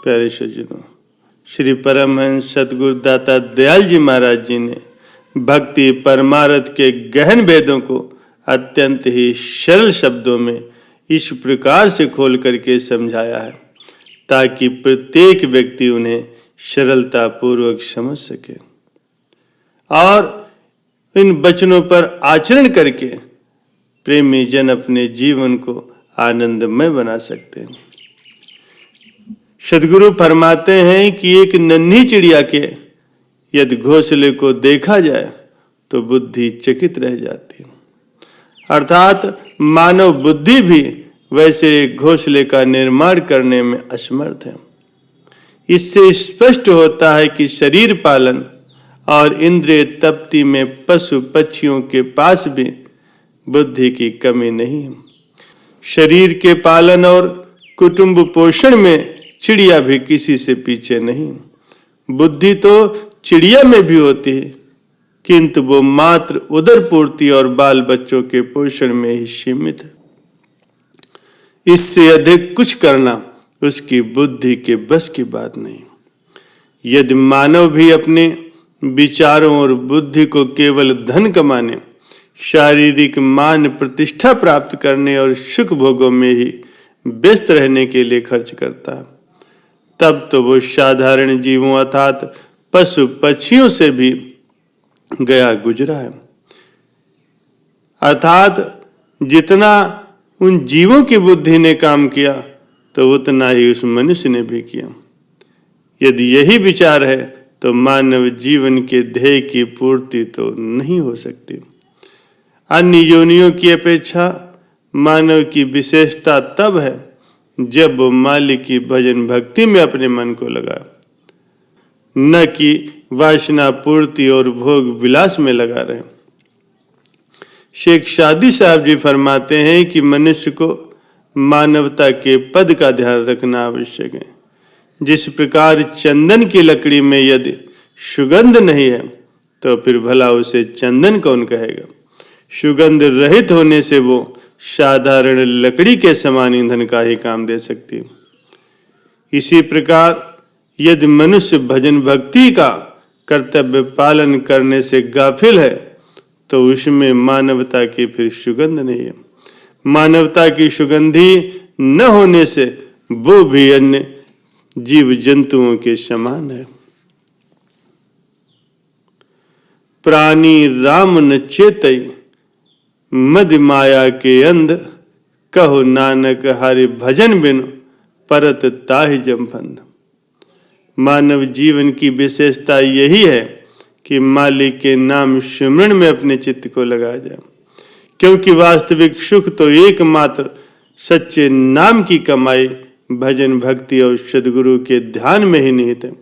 प्यारे सज्जनों, श्री परमहंस सतगुरु दाता दयाल जी महाराज जी ने भक्ति परमार्थ के गहन भेदों को अत्यंत ही सरल शब्दों में इस प्रकार से खोल करके समझाया है ताकि प्रत्येक व्यक्ति उन्हें सरलता पूर्वक समझ सके और इन वचनों पर आचरण करके प्रेमी जन अपने जीवन को आनंदमय बना सकते हैं। सद्गुरु फरमाते हैं कि एक नन्ही चिड़िया के यदि घोंसले को देखा जाए तो बुद्धि चकित रह जाती है, अर्थात मानव बुद्धि भी वैसे एक घोंसले का निर्माण करने में असमर्थ है। इससे स्पष्ट होता है कि शरीर पालन और इंद्रिय तृप्ति में पशु पक्षियों के पास भी बुद्धि की कमी नहीं है। शरीर के पालन और कुटुंब पोषण में चिड़िया भी किसी से पीछे नहीं। बुद्धि तो चिड़िया में भी होती है, किंतु वो मात्र उदर पूर्ति और बाल बच्चों के पोषण में ही सीमित है। इससे अधिक कुछ करना उसकी बुद्धि के बस की बात नहीं। यदि मानव भी अपने विचारों और बुद्धि को केवल धन कमाने, शारीरिक मान प्रतिष्ठा प्राप्त करने और सुख भोगों में ही व्यस्त रहने के लिए खर्च करता है, तब तो वो साधारण जीवों अर्थात पशु पक्षियों से भी गया गुजरा है। अर्थात जितना उन जीवों की बुद्धि ने काम किया तो उतना ही उस मनुष्य ने भी किया। यदि यही विचार है तो मानव जीवन के ध्येय की पूर्ति तो नहीं हो सकती। अन्य योनियों की अपेक्षा मानव की विशेषता तब है जब वो मालिक की भजन भक्ति में अपने मन को लगा, न कि वासना पूर्ति और भोग विलास में लगा रहे। शेख सादी साहब जी फरमाते हैं कि मनुष्य को मानवता के पद का ध्यान रखना आवश्यक है। जिस प्रकार चंदन की लकड़ी में यदि सुगंध नहीं है तो फिर भला उसे चंदन कौन कहेगा। सुगंध रहित होने से वो साधारण लकड़ी के समान ईंधन का ही काम दे सकती है। इसी प्रकार यदि मनुष्य भजन भक्ति का कर्तव्य पालन करने से गाफिल है तो उसमें मानवता की फिर सुगंध नहीं है। मानवता की सुगंधी न होने से वो भी अन्य जीव जंतुओं के समान है। प्राणी राम न चेतई मद माया के अंध, कहो नानक हरि भजन बिनु परत ताहि जमफंद। मानव जीवन की विशेषता यही है कि मालिक के नाम स्मरण में अपने चित्त को लगाया जाए, क्योंकि वास्तविक सुख तो एकमात्र सच्चे नाम की कमाई, भजन भक्ति और सद्गुरु के ध्यान में ही निहित है।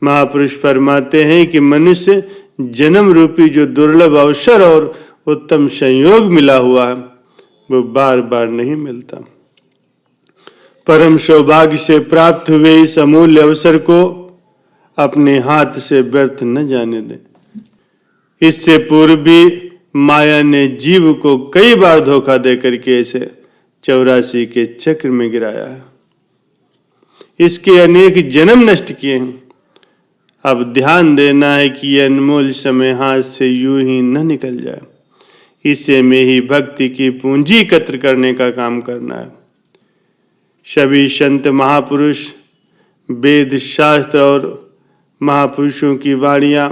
महापुरुष फरमाते हैं कि मनुष्य जन्म रूपी जो दुर्लभ अवसर और उत्तम संयोग मिला हुआ है वो बार बार नहीं मिलता। परम सौभाग्य से प्राप्त हुए इस अमूल्य अवसर को अपने हाथ से व्यर्थ न जाने दें। इससे पूर्व भी माया ने जीव को कई बार धोखा देकर के इसे 84 के चक्र में गिराया है। इसके अनेक जन्म नष्ट किए हैं। अब ध्यान देना है कि यह अनमोल समय हाथ से यूं ही न निकल जाए। इसे में ही भक्ति की पूंजी एकत्र करने का काम करना है। सभी संत महापुरुष, वेद शास्त्र और महापुरुषों की वाणियां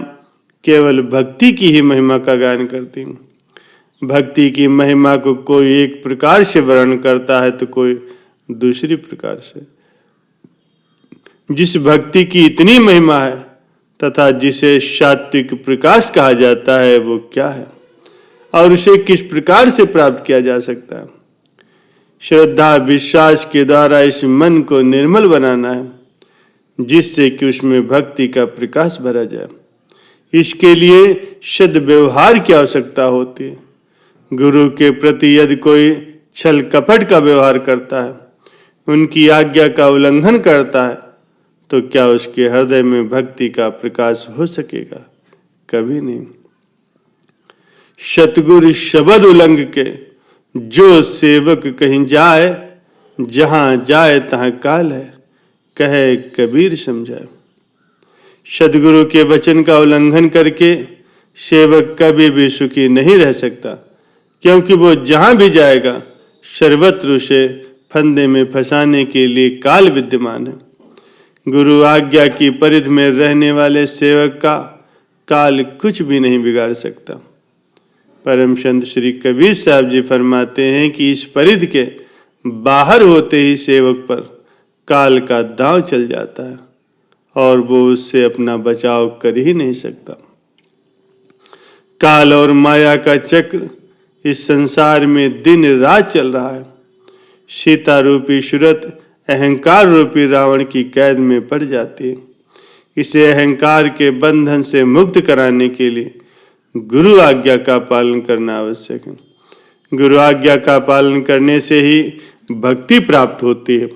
केवल भक्ति की ही महिमा का गान करती हैं। भक्ति की महिमा को कोई एक प्रकार से वर्णन करता है तो कोई दूसरी प्रकार से। जिस भक्ति की इतनी महिमा है तथा जिसे सात्विक प्रकाश कहा जाता है वो क्या है और उसे किस प्रकार से प्राप्त किया जा सकता है। श्रद्धा विश्वास के द्वारा इस मन को निर्मल बनाना है जिससे कि उसमें भक्ति का प्रकाश भरा जाए। इसके लिए सद्व्यवहार की आवश्यकता होती है। गुरु के प्रति यदि कोई छल कपट का व्यवहार करता है, उनकी आज्ञा का उल्लंघन करता है, तो क्या उसके हृदय में भक्ति का प्रकाश हो सकेगा? कभी नहीं। सतगुरु शब्द उल्लंघ के जो सेवक कहीं जाए, जहां जाए तहां काल है। कहे कबीर समझाए। सदगुरु के वचन का उल्लंघन करके सेवक कभी भी सुखी नहीं रह सकता, क्योंकि वो जहां भी जाएगा सर्वत्र उसे फंदे में फंसाने के लिए काल विद्यमान है। गुरु आज्ञा की परिधि में रहने वाले सेवक का काल कुछ भी नहीं बिगाड़ सकता। परम संत श्री कबीर साहब जी फरमाते हैं कि इस परिधि के बाहर होते ही सेवक पर काल का दांव चल जाता है और वो उससे अपना बचाव कर ही नहीं सकता। काल और माया का चक्र इस संसार में दिन रात चल रहा है। सीता रूपी सूरत अहंकार रूपी रावण की कैद में पड़ जाती है। इसे अहंकार के बंधन से मुक्त कराने के लिए गुरु आज्ञा का पालन करना आवश्यक है। गुरु आज्ञा का पालन करने से ही भक्ति प्राप्त होती है,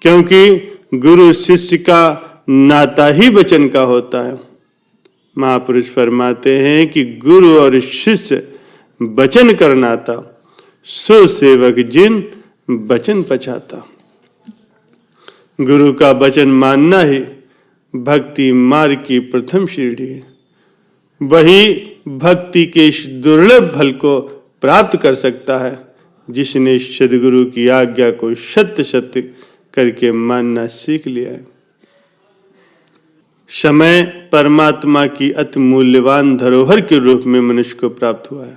क्योंकि गुरु शिष्य का नाता ही वचन का होता है। महापुरुष फरमाते हैं कि गुरु और शिष्य वचन कर नाता, सो सेवक जिन वचन पछाता। गुरु का वचन मानना ही भक्ति मार्ग की प्रथम सीढ़ी है। वही भक्ति के इस दुर्लभ फल को प्राप्त कर सकता है जिसने सद्गुरु की आज्ञा को सत्य सत्य करके मानना सीख लिया है। समय परमात्मा की अति मूल्यवान धरोहर के रूप में मनुष्य को प्राप्त हुआ है।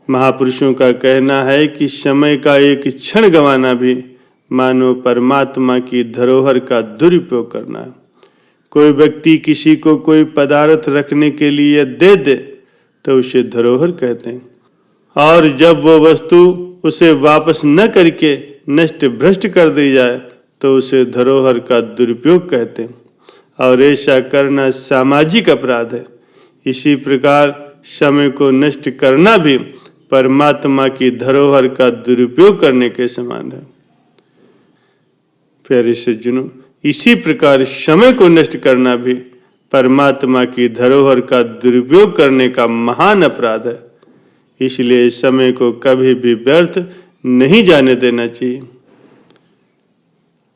महापुरुषों का कहना है कि समय का एक क्षण गंवाना भी मानो परमात्मा की धरोहर का दुरुपयोग करना है। कोई व्यक्ति किसी को कोई पदार्थ रखने के लिए दे दे तो उसे धरोहर कहते हैं, और जब वो वस्तु उसे वापस न करके नष्ट भ्रष्ट कर दी जाए तो उसे धरोहर का दुरुपयोग कहते हैं, और ऐसा करना सामाजिक अपराध है। इसी प्रकार समय को नष्ट करना भी परमात्मा की धरोहर का दुरुपयोग करने के समान है। प्यारे सज्जनों, इसी प्रकार समय को नष्ट करना भी परमात्मा की धरोहर का दुरुपयोग करने का महान अपराध है। इसलिए समय को कभी भी व्यर्थ नहीं जाने देना चाहिए।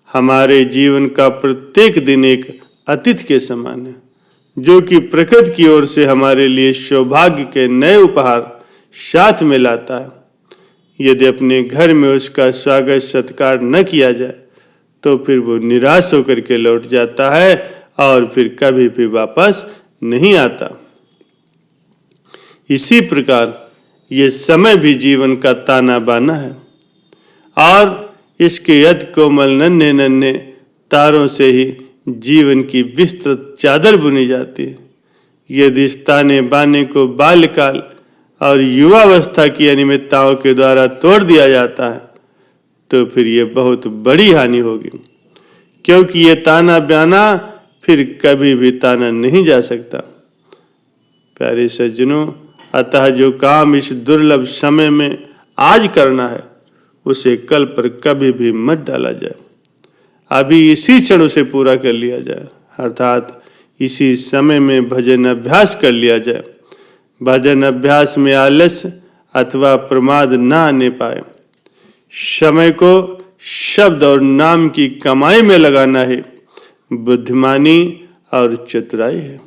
हमारे जीवन का प्रत्येक दिन एक अतिथि के समान है, जो कि प्रकृति की ओर से हमारे लिए सौभाग्य के नए उपहार साथ में लाता है। यदि अपने घर में उसका स्वागत सत्कार न किया जाए तो फिर वो निराश होकर के लौट जाता है और फिर कभी भी वापस नहीं आता। इसी प्रकार ये समय भी जीवन का ताना बाना है, और इसके अति कोमल नन्हे नन्हे तारों से ही जीवन की विस्तृत चादर बुनी जाती है। यदि इस ताने बाने को बाल्यकाल और युवावस्था की अनियमितताओं के द्वारा तोड़ दिया जाता है तो फिर ये बहुत बड़ी हानि होगी, क्योंकि ये ताना बाना फिर कभी भी ताना नहीं जा सकता। प्यारे सज्जनों, अतः जो काम इस दुर्लभ समय में आज करना है उसे कल पर कभी भी मत डाला जाए। अभी इसी क्षण उसे पूरा कर लिया जाए, अर्थात इसी समय में भजन अभ्यास कर लिया जाए। भजन अभ्यास में आलस्य अथवा प्रमाद न आने पाए। समय को शब्द और नाम की कमाई में लगाना है बुद्धिमानी और चतुराई है।